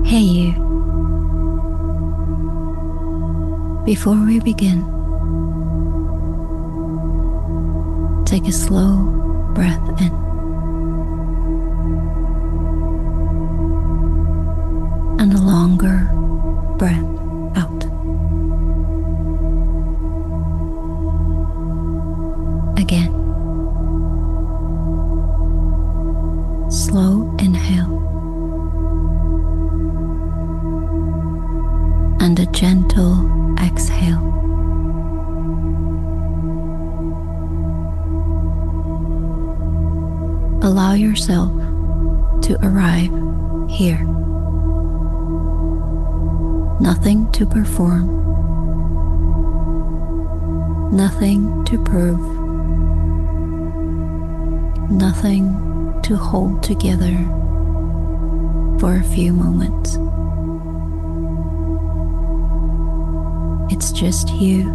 Hey you, before we begin, take a slow breath in and a longer breath out. Again, slow inhale and a gentle exhale. Allow yourself to arrive here. Nothing to perform, nothing to prove, nothing to hold together for a few moments. It's just you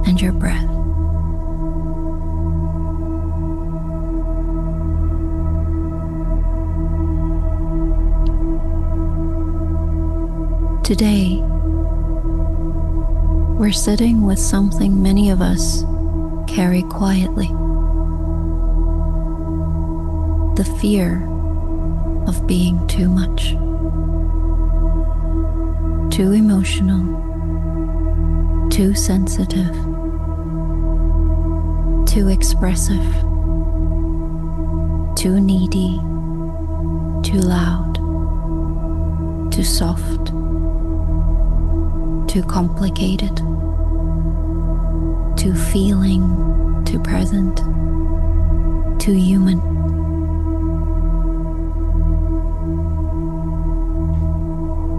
and your breath. Today, we're sitting with something many of us carry quietly: the fear of being too much, too emotional, too sensitive, too expressive, too needy, too loud, too soft, too complicated, too feeling, too present, too human.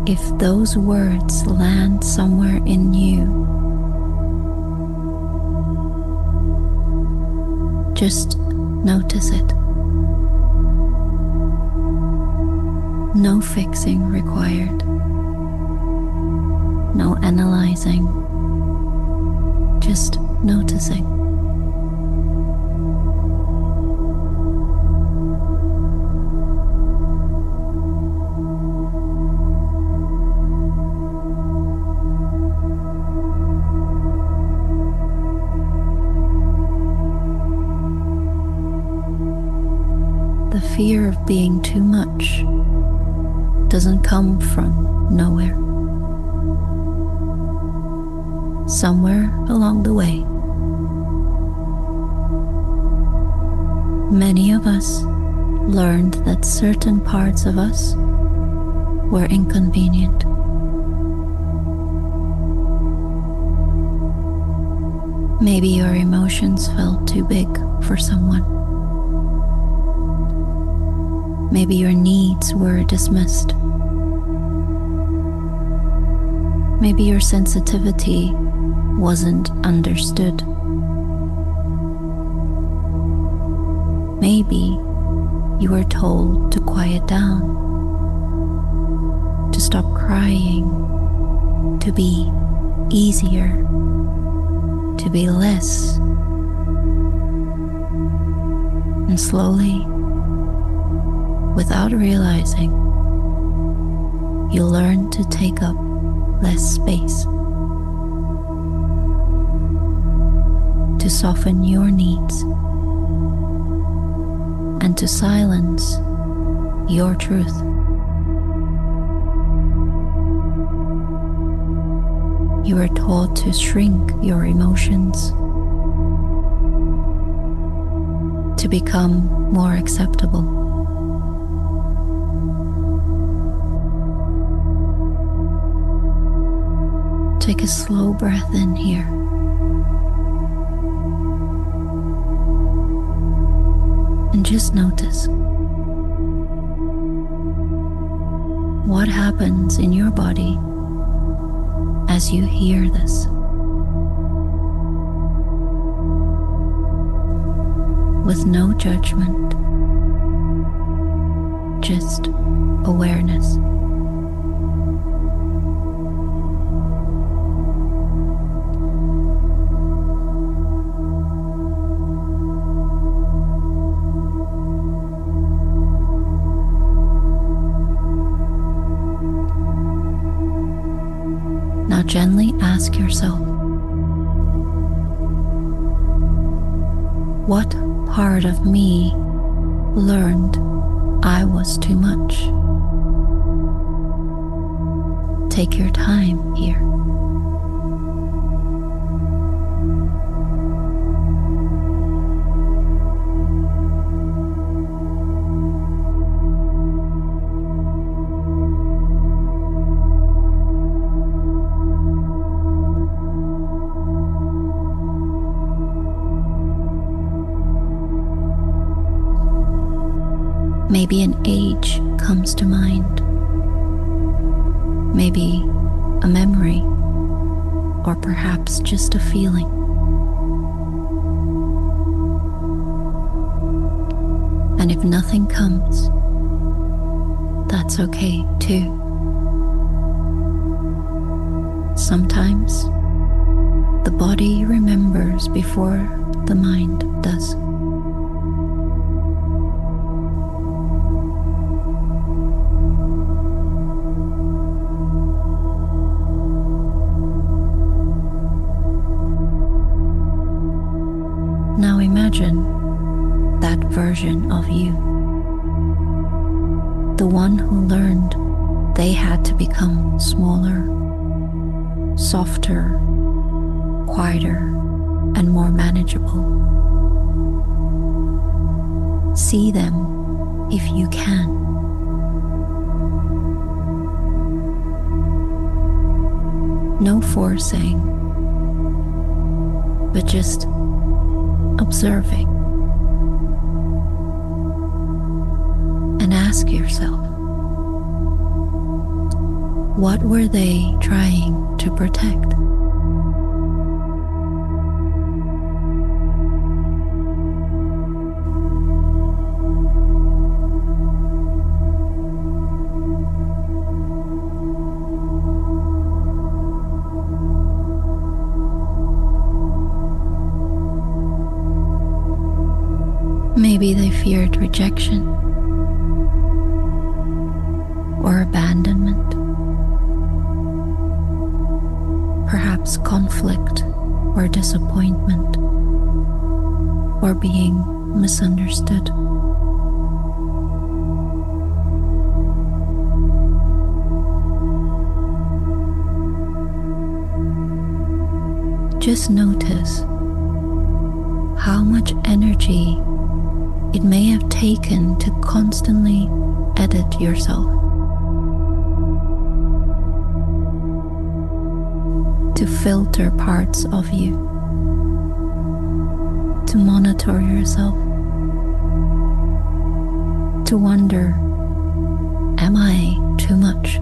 If those words land somewhere in you, just notice it. No fixing required. No analyzing, just noticing. The fear of being too much doesn't come from nowhere. Somewhere along the way, many of us learned that certain parts of us were inconvenient. Maybe your emotions felt too big for someone. Maybe your needs were dismissed. Maybe your sensitivity wasn't understood. Maybe you were told to quiet down, to stop crying, to be easier, to be less. And slowly, without realizing, you learn to take up less space, to soften your needs, and to silence your truth. You are taught to shrink your emotions, to become more acceptable. Take a slow breath in here. And just notice what happens in your body as you hear this. With no judgment, just awareness. gently ask yourself, what part of me learned I was too much? Take your time here. Maybe an age comes to mind, maybe a memory, or perhaps just a feeling. And if nothing comes, that's okay too. Sometimes the body remembers before the mind does. Now imagine that version of you, the one who learned they had to become smaller, softer, quieter, and more manageable. See them if you can. No forcing, but just observing, and ask yourself, what were they trying to protect? Maybe they feared rejection or abandonment, perhaps conflict or disappointment, or being misunderstood. Just notice how much energy it may have taken to constantly edit yourself, to filter parts of you, to monitor yourself, to wonder, am I too much?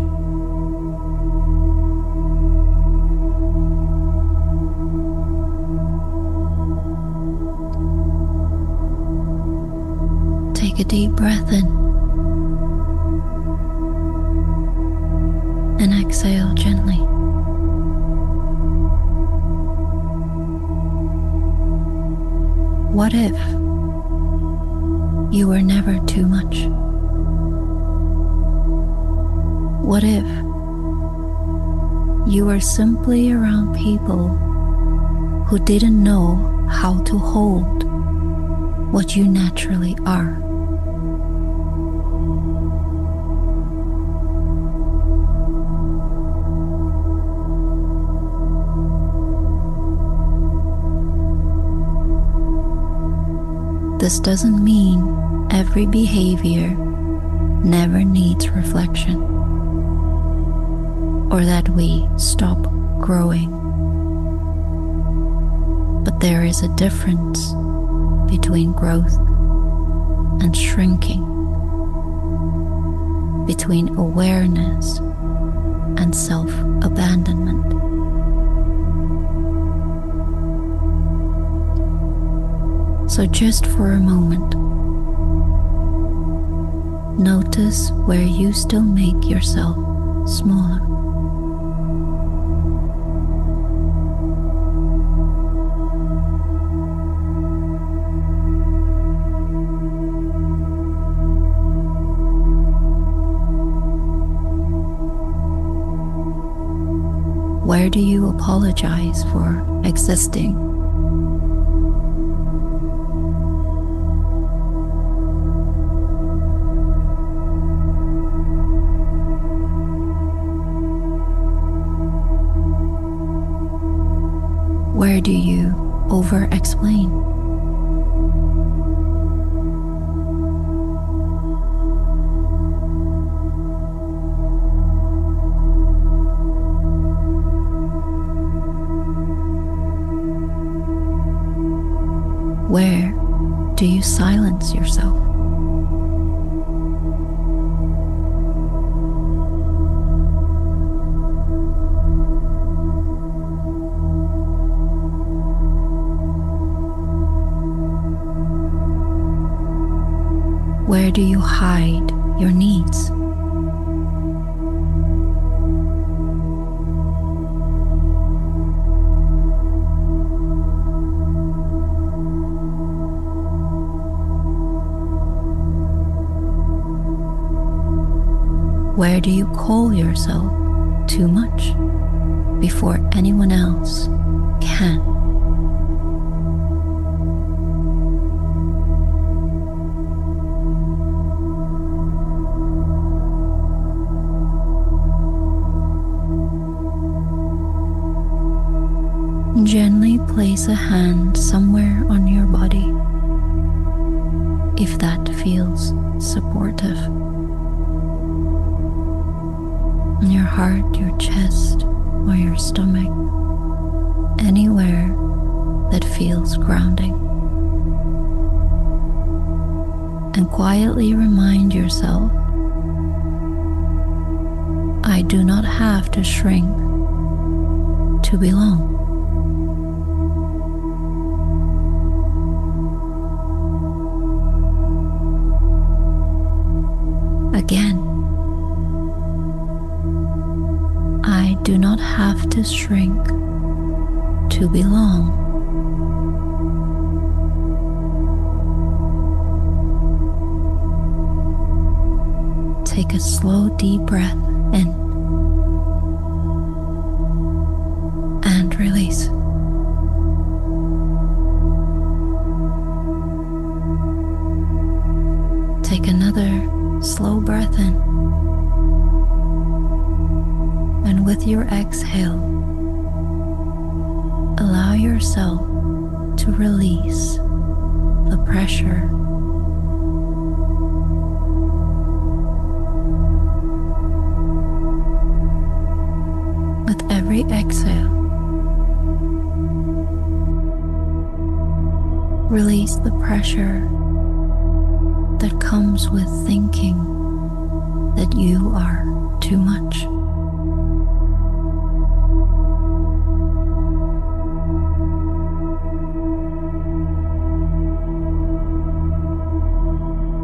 Take a deep breath in and exhale gently. What if you were never too much? What if you were simply around people who didn't know how to hold what you naturally are? This doesn't mean every behavior never needs reflection, or that we stop growing. But there is a difference between growth and shrinking, between awareness and self-abandonment. So just for a moment, notice where you still make yourself smaller. Where do you apologize for existing? Where do you over-explain? Where do you silence yourself? Where do you hide your needs? Where do you call yourself too much before anyone else can? Gently place a hand somewhere on your body if that feels supportive. On your heart, your chest, or your stomach, anywhere that feels grounding. And quietly remind yourself, I do not have to shrink to belong. Again, I do not have to shrink to belong. Take a slow, deep breath in and release. Take another slow breath in, and with your exhale, allow yourself to release the pressure. With every exhale, release the pressure that comes with thinking that you are too much.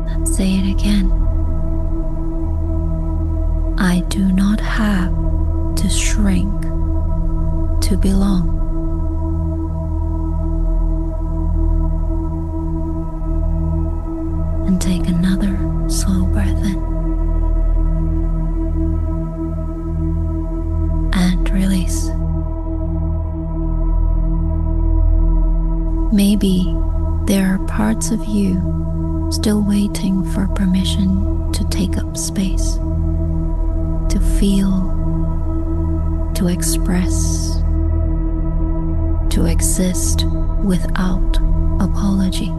Let's say it again. I do not have to shrink to belong. And take another slow breath in and release. Maybe there are parts of you still waiting for permission to take up space, to feel, to express, to exist without apology.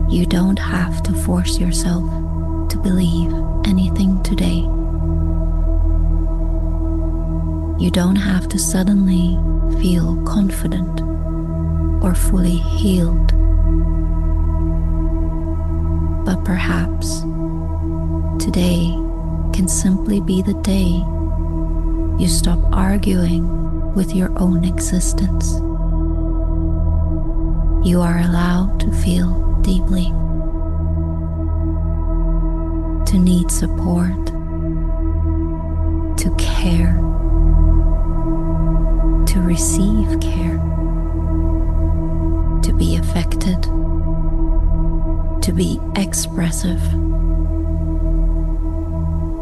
You don't have to force yourself to believe anything today. You don't have to suddenly feel confident or fully healed. But perhaps today can simply be the day you stop arguing with your own existence. You are allowed to feel deeply, to need support, to care, to receive care, to be affected, to be expressive.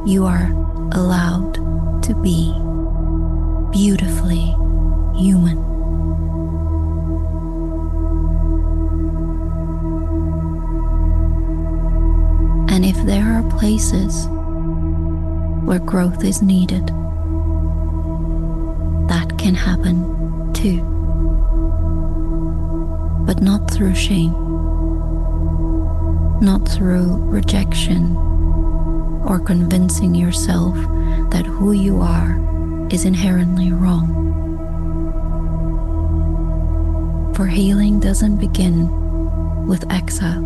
You are allowed to be beautifully human. And if there are places where growth is needed, that can happen too. But not through shame, not through rejection or convincing yourself that who you are is inherently wrong. For healing doesn't begin with exile.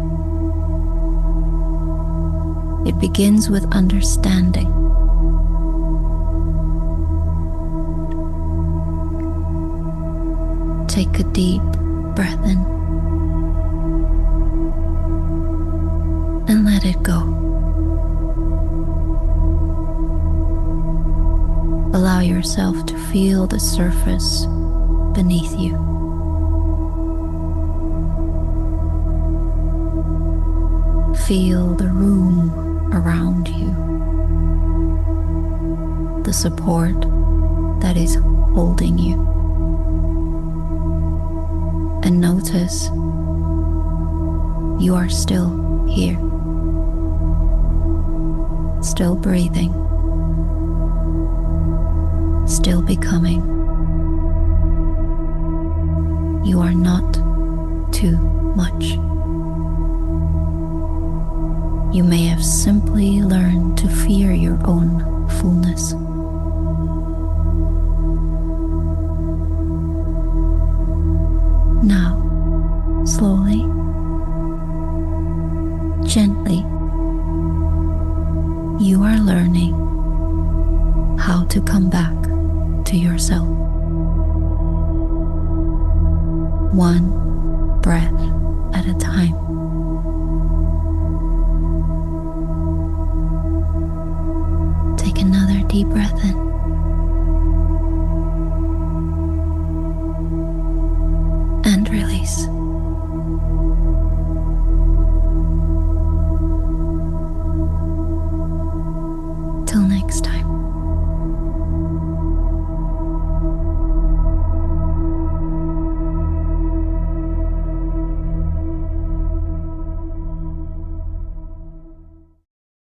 It begins with understanding. Take a deep breath in and let it go. Allow yourself to feel the surface beneath you. Feel the room around you, the support that is holding you. And notice you are still here, still breathing, still becoming. You are not too much. You may have simply learned to fear your own fullness. Now, slowly, gently, you are learning how to come back to yourself. One breath at a time.